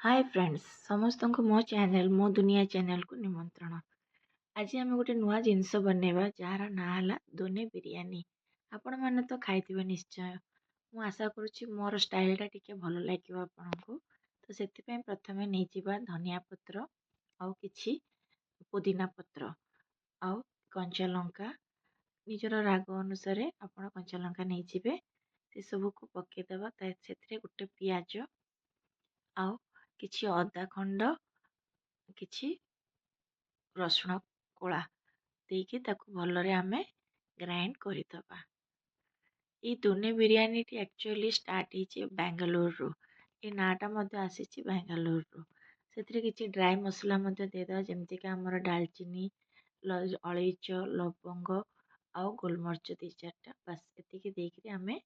Hi friends समस्त को मो चैनल मो दुनिया चैनल को निमंत्रण। आज आम गोटे नुआ जिनस बनवा जार ना है दोने बिरयानी। आपण मैंने तो खाई निश्चय। मु आशा करुच्ची मोर स्टाइलटा टिके भल लगे आपन को। तो से प्रथम नहीं धनिया पत्र आउ किछि पुदीना पत्र आउ कंचा लंका निजर राग अनुसार आपण कंचा लंका नहीं से सब को पकईदबा से गोटे पियाज आउ किछि अदा खंड किछि रसुण कोला देकी ताकू भलरे आमे ग्राइंड करदबा। ये दोने बिरयानी टी एक्चुअली स्टार्ट होची बेंगलुरु रु। ये नाटा मध्य आसीची बेंगलुरु रु। सेथिरे किछि ड्राई मसला मध्य देदा जेमति कि हमर दालचीनी अलैच लवंग आउ गोलमरिच दी चारटा बस एतिकी देकी आमे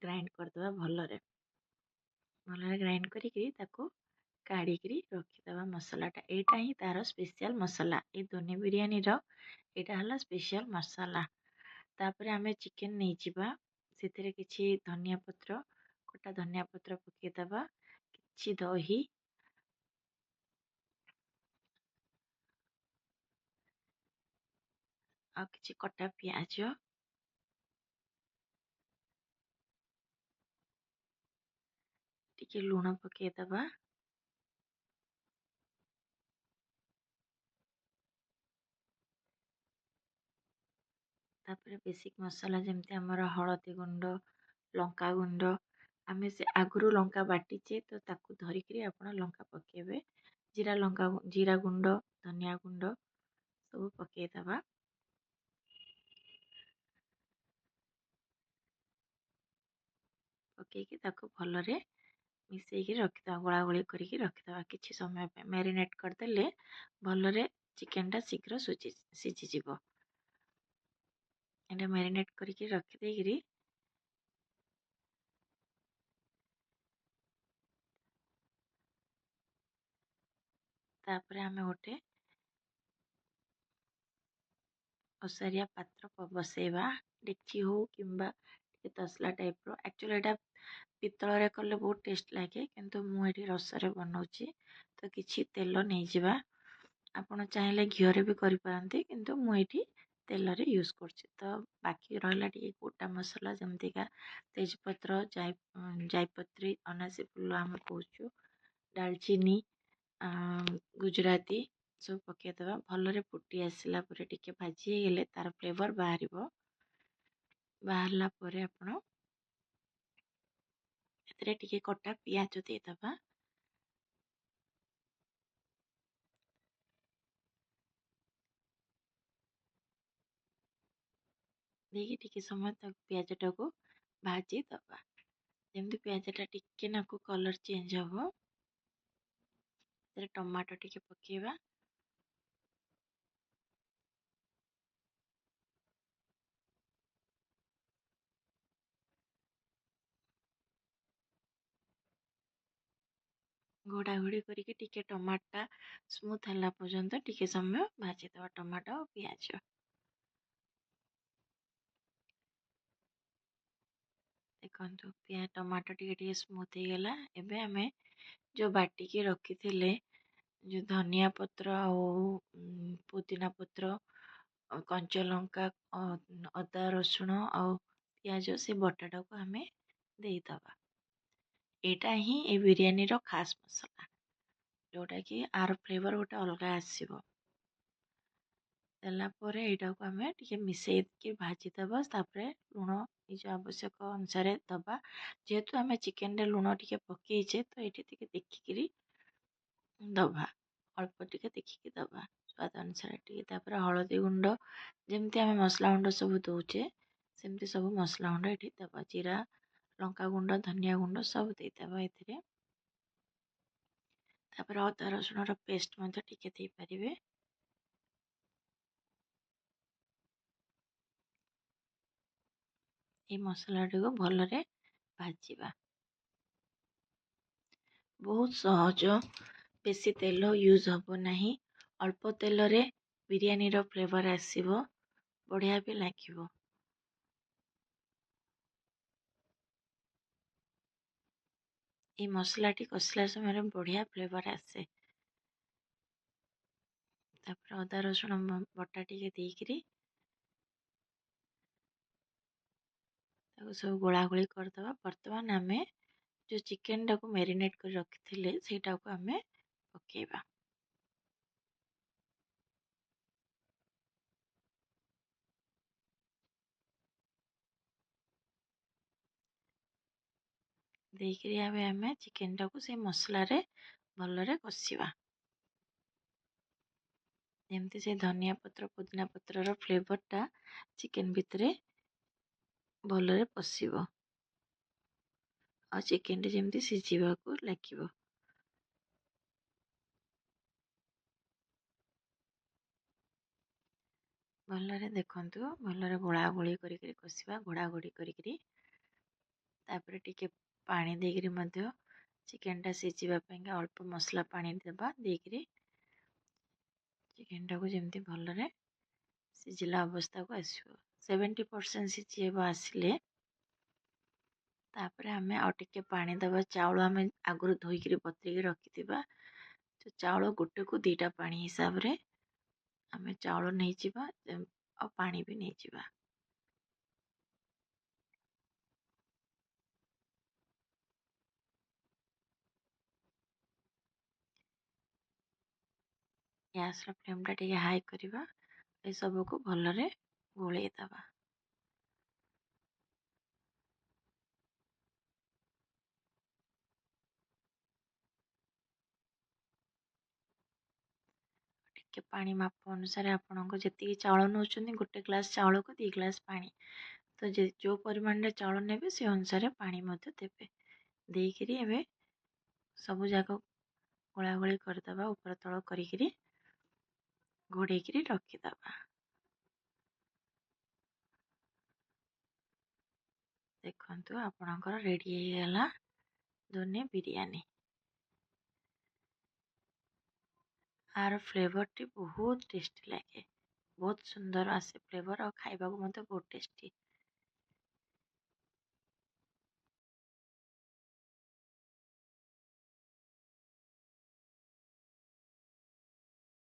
ग्राइंड करदबा भलरे। भलरे ग्राइंड करिकी ताकू काढ़ी रखीदबा मसलाटा। एटा ही तार स्पेशल मसला ये दोने बिरयानी रो एटा हला स्पेशल मसला। तापरे आमे चिकन नहीं जिबा सेथिरे किछि धनिया पत्र कटा धनिया पत्र पकेदबा किछि दही आ किछि कटा प्याज टिके लूण पकेदबा तापरे बेसिक मसला जेमति हमर हळदी गुंड लंका गुंड आमे से आगुरु लंका बाटीचे तो ताकू धरिकरी आपण लंका पकेबे जीरा गुंड धनिया गुंड सब पकेदबा। पकेकी ताकू भलरे मिसेकी रखिदबा गोला गोली करके रखिदबा किछि समय पे मैरिनेट करदेले भलरे चिकनटा शीघ्र सिझिजिवो। एटा मैरिनेट करके रखि देगिरी तापरे आमे गोटे ओसारिया पात्र बसेबा डेक्ची हो किंबा टिके तसला टाइप रो। एक्चुअली एटा पितल रे कले बहुत टेस्ट लागे किंतु मु एठी रसरे बनाउची तो किछि तेल नहीं जिबा। आपण चाहिले घियो रे भी करि पारंती किंतु मु एठी तेल रे यूज करछि। तो बाकी रहला टिके गोटा मसला जेमतिका तेजपत्र जायपत्री अनासी फुल आमे कहूछु दालचीनी गुजराती सब पकेदबा भलरे फुटी आसला परे टिके भाजी हेले तार फ्लेवर बाहरला परे आपण एतरे टिके कटा पियाज देदबा। देकी टिके समय तक पियाजटा को भाजी दबा जेमति पियाजटा टिके नाकू कलर चेंज हबो। तेरे टमाटो टिके पकेबा घोड़ा घोड़ी करके टिके टमाटा स्मूथ हला पर्यंत टिके समय भाजी दबा टमाटो और पियाज। देखंतु टमाटो टिके टिके स्मूथ हो गला। एबे हमें जो बाटी के रखी थिले जो धनिया पत्र पुदीना पत्र कंचा लंका अदा रसुण और पियाज से बटाटा को हमें देदबा। एटा ही ए बिरयानी रो खास मसला जोटा कि आर फ्लेवर गोटे अलग आसीबो। देला परे एटा को हमें टिके मिसेई के भाजी दबा तापरे लूण निज आवश्यक अनुसार दबा। जेहेतु हमें चिकन रे लूण टिके पकेइचे तो एठी टिके देखिकिरी दबा अल्प टिके देखिकी दबा स्वाद अनुसार टिके। तापरे हळदी गुंड जेमति हमें मसला गुंड सब दउचे सेमति सब मसला गुंड एठी दबा। जीरा लंका गुंड धनिया गुंड सब देदबा एथिरे। तापरे अदा रसुण रो पेस्ट मध्य टिके देई परिबे। ए मसला को भलरे भाजिबा। बहुत सहज बेसी तेल यूज हबो नहीं अल्प तेल रे बिरयानी रो फ्लेवर आसीबो बढ़िया भी लागिबो। এই ମସଲାଟି କଷିଲା ସମୟରେ ବଢ଼ିଆ ଫ୍ଲେଭର ଆସେ। ତାପରେ ଅଦା ରସୁଣ ବଟା ଟିକେ ଦେଇକିରି ତାକୁ ସବୁ ଗୋଳାଗୋଳି କରିଦେବା। ବର୍ତ୍ତମାନ ଆମେ ଯେଉଁ ଚିକେନଟାକୁ ମ୍ୟାରିନେଟ୍ କରି ରଖିଥିଲେ ସେଇଟାକୁ ଆମେ ପକେଇବା। ଦେଇକିରି ଆମେ ଚିକେନଟାକୁ ସେଇ ମସଲାରେ ଭଲରେ କଷିବା। ଯେମିତି ସେ ଧନିଆ ପତ୍ର ପୁଦିନା ପତ୍ରର ଫ୍ଲେଭରଟା ଚିକେନ ଭିତରେ ଭଲରେ ପଶିବ ଆଉ ଚିକେନଟି ଯେମିତି ସିଝିବାକୁ ଲାଗିବ। ଭଲରେ ଦେଖନ୍ତୁ, ଭଲରେ ଗୋଳାଗୋଳି କରିକିରି କଷିବା। ଘୋଡ଼ାଘୋଡ଼ି କରିକିରି ତାପରେ ଟିକେ ପାଣି ଦେଇକିରି ମଧ୍ୟ ଚିକେନଟା ସିଝିବା ପାଇଁକା ଅଳ୍ପ ମସଲା ପାଣି ଦେବା। ଦେଇକିରି ଚିକେନଟାକୁ ଯେମିତି ଭଲରେ ସିଝିଲା ଅବସ୍ଥାକୁ ଆସିବ। 70% ସିଝିବା ଆସିଲେ ତାପରେ ଆମେ ଆଉ ଟିକେ ପାଣି ଦେବା। ଚାଉଳ ଆମେ ଆଗରୁ ଧୋଇକିରି ବତୁରେଇକି ରଖିଥିବା। ତ ଚାଉଳ ଗୋଟେକୁ 2ଟା ପାଣି ହିସାବରେ ଆମେ ଚାଉଳ ନେଇଯିବା ଆଉ ପାଣି ବି ନେଇଯିବା। ଗ୍ୟାସର ଫ୍ଲେମ୍ଟା ଟିକେ ହାଇ କରିବା। ଏସବୁକୁ ଭଲରେ ଗୋଳେଇ ଦେବା। ଟିକେ ପାଣି ମାପ ଅନୁସାରେ ଆପଣଙ୍କୁ ଯେତିକି ଚାଉଳ ନେଉଛନ୍ତି, 1 ଗ୍ଲାସ୍ ଚାଉଳକୁ 2 ଗ୍ଲାସ୍ ପାଣି। ତ ଯେଉଁ ପରିମାଣରେ ଚାଉଳ ନେବେ ସେ ଅନୁସାରେ ପାଣି ମଧ୍ୟ ଦେବେ। ଦେଇକିରି ଏବେ ସବୁ ଯାକ ଗୋଳାଗୋଳି କରିଦେବା। ଉପର ତଳ କରିକିରି ଘୋଡ଼େଇକିରି ରଖିଦେବା। ଦେଖନ୍ତୁ, ଆପଣଙ୍କର ରେଡ଼ି ହେଇଗଲା ଦୋନେ ବିରିୟାନୀ। ଆର ଫ୍ଲେଭରଟି ବହୁତ ଟେଷ୍ଟି ଲାଗେ। ବହୁତ ସୁନ୍ଦର ଆସେ ଫ୍ଲେଭର ଆଉ ଖାଇବାକୁ ମଧ୍ୟ ବହୁତ ଟେଷ୍ଟି।